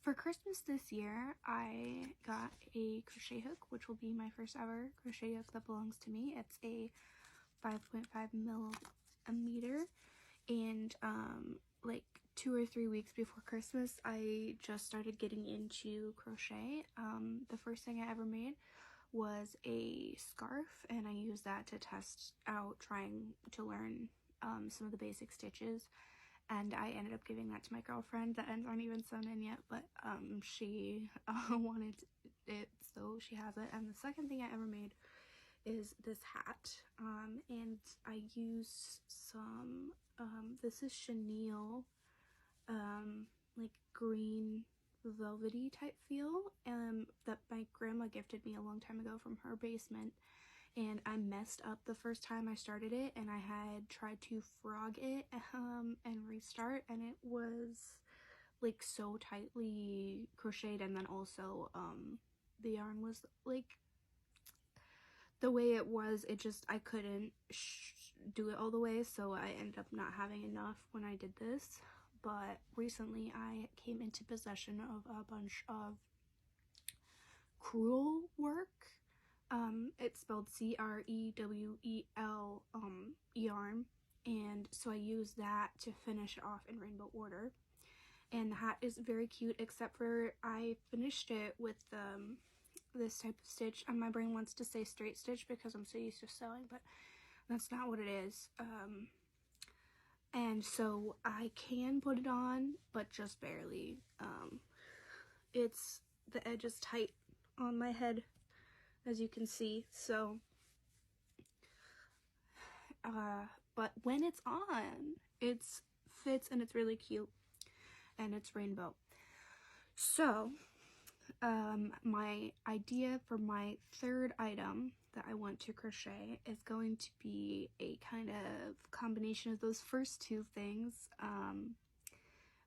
For Christmas this year, I got a crochet hook, which will be my first ever crochet hook that belongs to me. It's a 5.5 millimeter, and like 2 or 3 weeks before Christmas, I just started getting into crochet. The first thing I ever made was a scarf, and I used that to test out trying to learn some of the basic stitches. And I ended up giving that to my girlfriend. The ends aren't even sewn in yet, but she wanted it, so she has it. And the second thing I ever made is this hat. And I used some, this is chenille, like green velvety type feel, that my grandma gifted me a long time ago from her basement. And I messed up the first time I started it, and I had tried to frog it and restart, and it was like so tightly crocheted, and then also the yarn was like the way it was, it just, I couldn't do it all the way, so I ended up not having enough when I did this. But recently I came into possession of a bunch of crewel work. It's spelled C-R-E-W-E-L yarn, and so I used that to finish it off in rainbow order. And the hat is very cute, except for I finished it with this type of stitch, and my brain wants to say straight stitch because I'm so used to sewing, but that's not what it is. And so I can put it on, but just barely. It's, the edge is tight on my head, as you can see, so but when it's on, it fits and it's really cute, and it's rainbow. So my idea for my third item that I want to crochet is going to be a kind of combination of those first two things,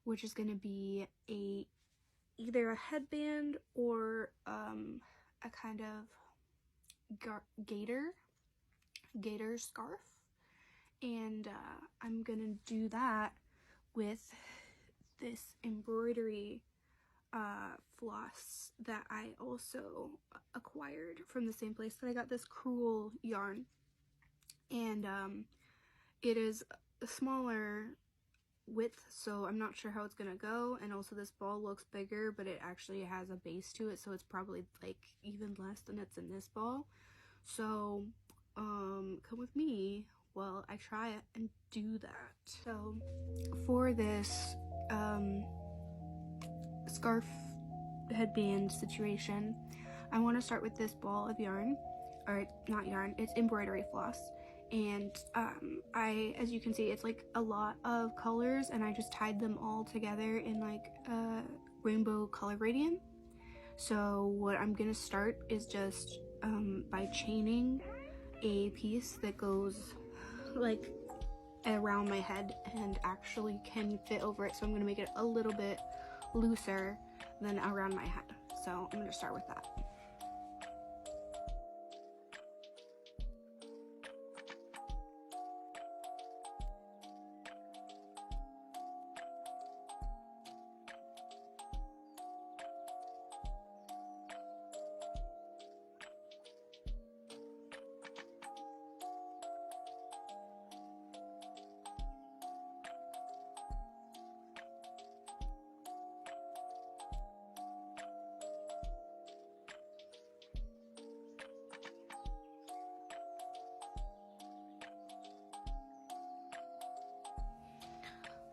which is going to be either a headband or a kind of gator scarf, and I'm gonna do that with this embroidery floss that I also acquired from the same place that I got this crewel yarn, and it is a smaller width, so I'm not sure how it's gonna go. And also this ball looks bigger, but it actually has a base to it, so it's probably like even less than it's in this ball. So come with me while I try it and do that. So for this scarf headband situation, I want to start with this ball of yarn, or not yarn, it's embroidery floss. And as you can see, it's like a lot of colors, and I just tied them all together in like a rainbow color gradient. So what I'm gonna start is just by chaining a piece that goes like around my head and actually can fit over it. So I'm gonna make it a little bit looser than around my head. So I'm gonna start with that.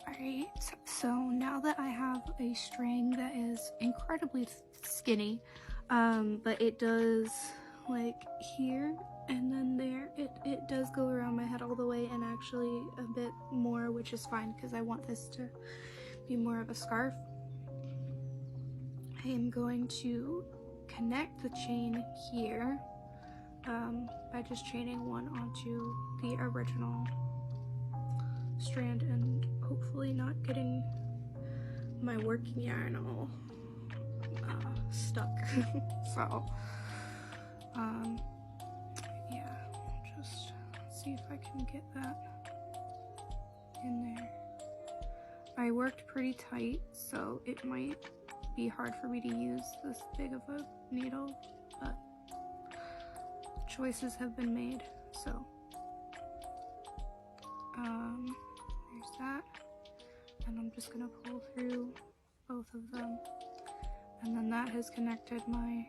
Alright, so now that I have a string that is incredibly skinny, but it does like here and then there, it does go around my head all the way, and actually a bit more, which is fine because I want this to be more of a scarf. I am going to connect the chain here by just chaining one onto the original strand and hopefully not getting my working yarn all stuck. So yeah, just see if I can get that in there. I worked pretty tight, so it might be hard for me to use this big of a needle, but choices have been made, so there's that, and I'm just gonna pull through both of them, and then that has connected my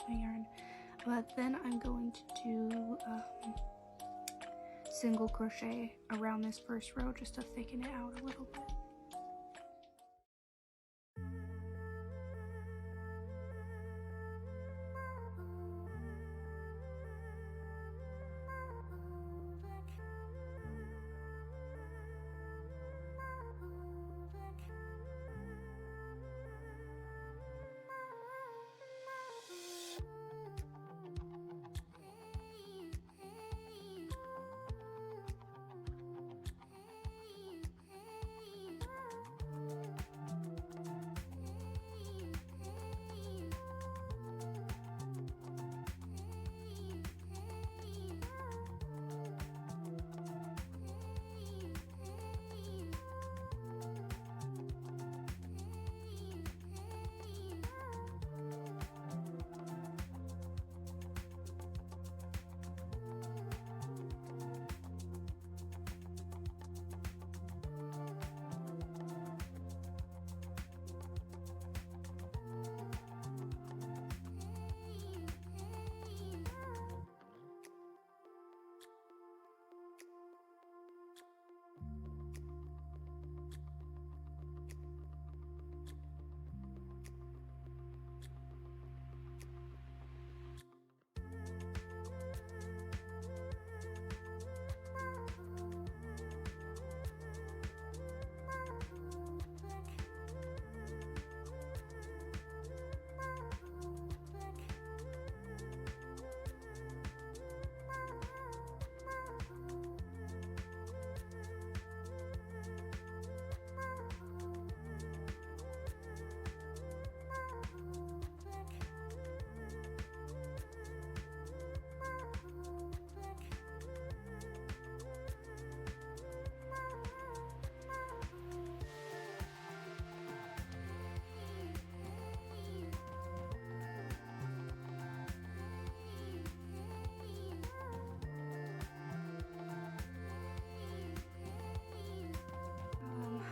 yarn. But then I'm going to do single crochet around this first row just to thicken it out a little bit.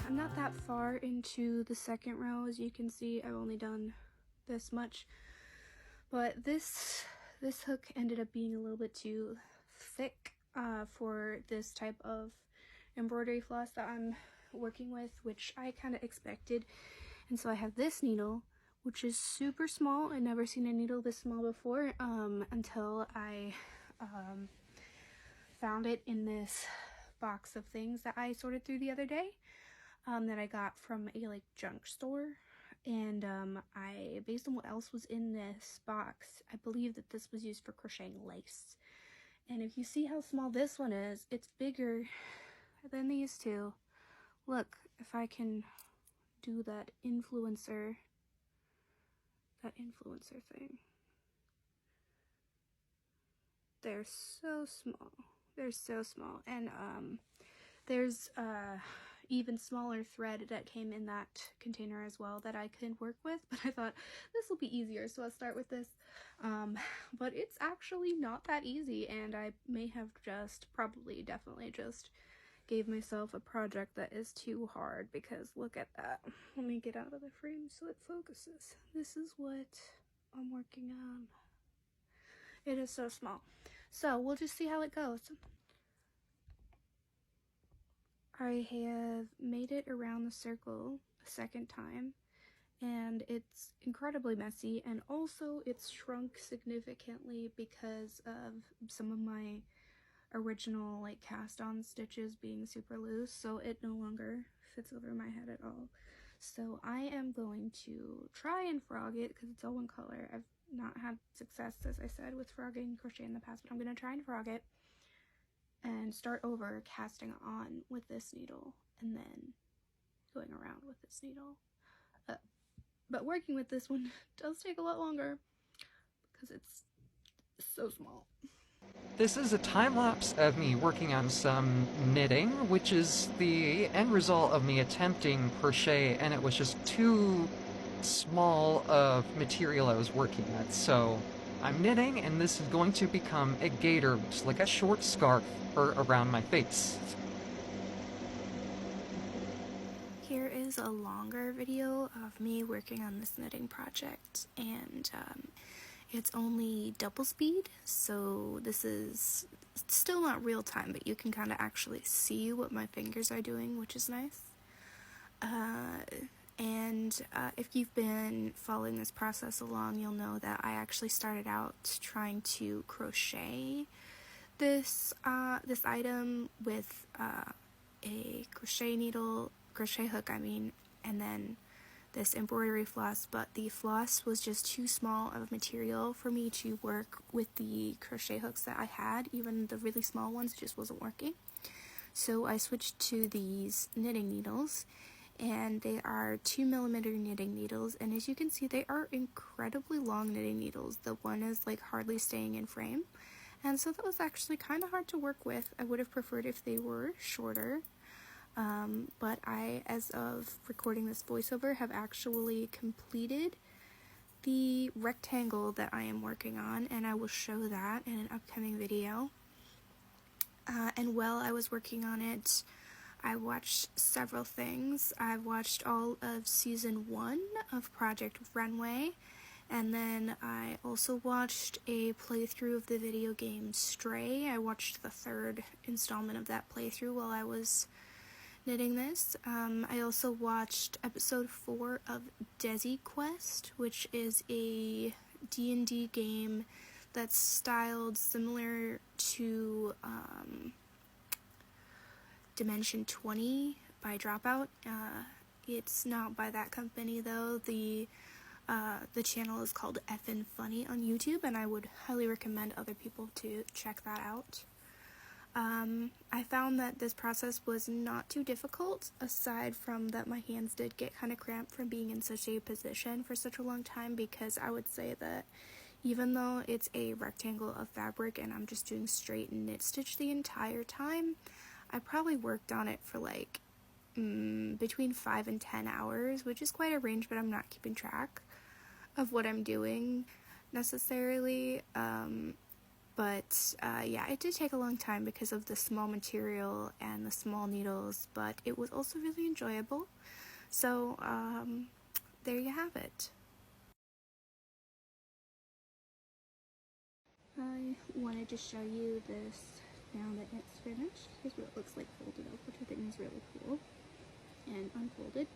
I'm not that far into the second row. As you can see, I've only done this much, but this hook ended up being a little bit too thick for this type of embroidery floss that I'm working with, which I kind of expected. And so I have this needle, which is super small. I'd never seen a needle this small before until I found it in this box of things that I sorted through the other day that I got from a like junk store. And I, based on what else was in this box, I believe that this was used for crocheting lace. And if you see how small this one is, it's bigger than these two. Look, if I can do that influencer thing. They're so small. They're so small. And there's even smaller thread that came in that container as well that I could work with, but I thought this will be easier, so I'll start with this. But it's actually not that easy, and I may have definitely just gave myself a project that is too hard, because look at that. Let me get out of the frame so it focuses. This is what I'm working on. It is so small. So we'll just see how it goes. I have made it around the circle a second time, and it's incredibly messy, and also it's shrunk significantly because of some of my original like cast on stitches being super loose, so it no longer fits over my head at all. So I am going to try and frog it because it's all one color. I've not had success, as I said, with frogging crochet in the past, but I'm going to try and frog it and start over casting on with this needle and then going around with this needle. But working with this one does take a lot longer because it's so small. This is a time-lapse of me working on some knitting, which is the end result of me attempting crochet, and it was just too small of material I was working with. So I'm knitting, and this is going to become a gator, just like a short scarf for around my face. Here is a longer video of me working on this knitting project, and it's only double speed, so this is still not real time, but you can kind of actually see what my fingers are doing, which is nice. If you've been following this process along, you'll know that I actually started out trying to crochet this item with a crochet hook, and then this embroidery floss, but the floss was just too small of material for me to work with the crochet hooks that I had. Even the really small ones just wasn't working. So I switched to these knitting needles, and they are 2mm knitting needles, and as you can see, they are incredibly long knitting needles. The one is like hardly staying in frame, and so that was actually kind of hard to work with. I would have preferred if they were shorter, but I, as of recording this voiceover, have actually completed the rectangle that I am working on, and I will show that in an upcoming video. And while I was working on it, I watched several things. I watched all of season 1 of Project Runway, and then I also watched a playthrough of the video game Stray. I watched the 3rd installment of that playthrough while I was knitting this. I also watched episode 4 of Desi Quest, which is a D&D game that's styled similar to Dimension 20 by Dropout. It's not by that company though. The channel is called Effin' Funny on YouTube, and I would highly recommend other people to check that out. I found that this process was not too difficult, aside from that my hands did get kind of cramped from being in such a position for such a long time, because I would say that even though it's a rectangle of fabric and I'm just doing straight knit stitch the entire time, I probably worked on it for like between 5 and 10 hours, which is quite a range, but I'm not keeping track of what I'm doing necessarily. Yeah, it did take a long time because of the small material and the small needles, but it was also really enjoyable. So there you have it. I wanted to show you this now that it's finished. Here's what it looks like folded up, which I think is really cool. And unfolded,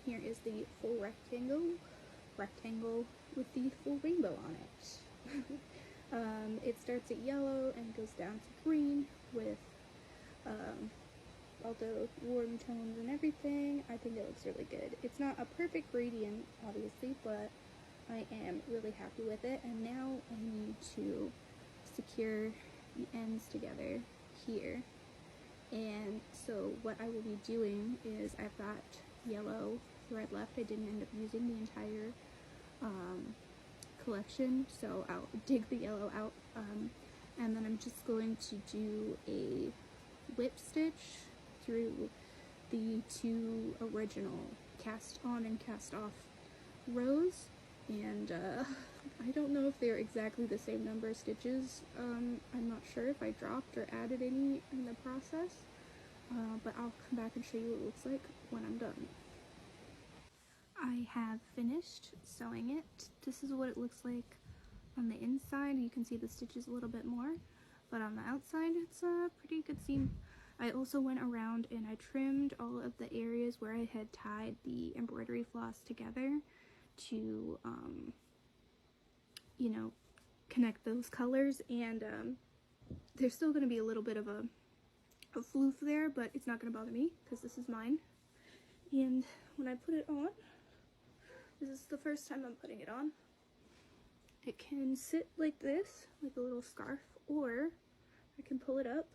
here is the full rectangle with the full rainbow on it. It starts at yellow and goes down to green with all the warm tones and everything. I think it looks really good. It's not a perfect gradient, obviously, but I am really happy with it. And now I need to secure the ends together here. And so what I will be doing is, I've got yellow thread left. I didn't end up using the entire collection, so I'll dig the yellow out, and then I'm just going to do a whip stitch through the 2 original cast on and cast off rows, and I don't know if they're exactly the same number of stitches. I'm not sure if I dropped or added any in the process, but I'll come back and show you what it looks like when I'm done. I have finished sewing it. This is what it looks like on the inside. You can see the stitches a little bit more, but on the outside it's a pretty good seam. I also went around and I trimmed all of the areas where I had tied the embroidery floss together to you know, connect those colors, and there's still going to be a little bit of a floof there, but it's not going to bother me because this is mine. And when I put it on, this is the first time I'm putting it on, it can sit like this, like a little scarf, or I can pull it up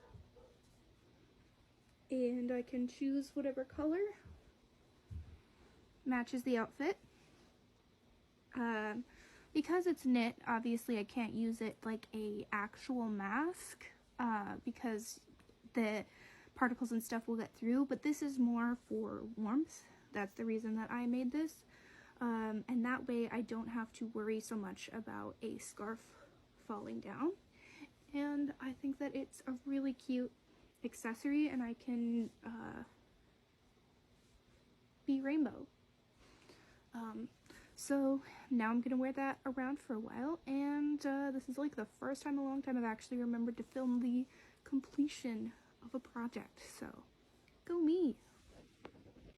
and I can choose whatever color matches the outfit. Because it's knit, obviously I can't use it like a actual mask, because the particles and stuff will get through, but this is more for warmth. That's the reason that I made this. and that way I don't have to worry so much about a scarf falling down. And I think that it's a really cute accessory, and I can be rainbow. So now I'm gonna wear that around for a while, and this is like the first time in a long time I've actually remembered to film the completion of a project, so go me!